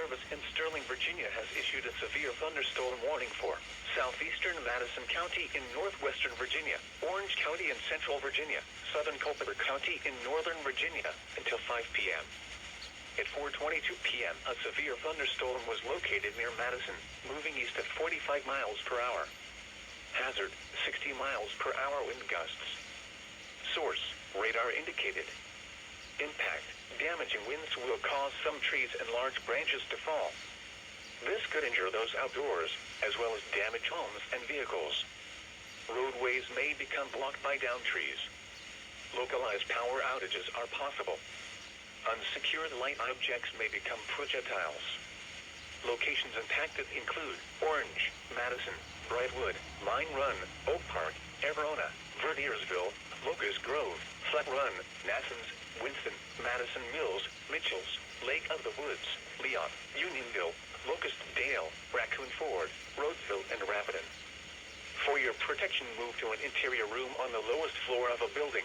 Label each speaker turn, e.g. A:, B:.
A: Service in Sterling, Virginia has issued a severe thunderstorm warning for southeastern Madison County in northwestern Virginia, Orange County in central Virginia, southern Culpeper County in northern Virginia, until 5 p.m. At 4:22 p.m., a severe thunderstorm was located near Madison, moving east at 45 miles per hour. Hazard, 60 miles per hour wind gusts. Source, radar indicated. Impact, damaging winds will cause some trees and large branches to fall. This could injure those outdoors, as well as damage homes and vehicles. Roadways may become blocked by downed trees. Localized power outages are possible. Unsecured light objects may become projectiles. Locations impacted include Orange, Madison, Brightwood, Mine Run, Oak Park, Everona, Verdiersville, Locust Grove, Flat Run, Nassans, Winston, Madison Mills, Mitchells, Lake of the Woods, Leon, Unionville, Locust Dale, Raccoon Ford, Rhodesville, and Rapidan. For your protection, move to an interior room on the lowest floor of a building.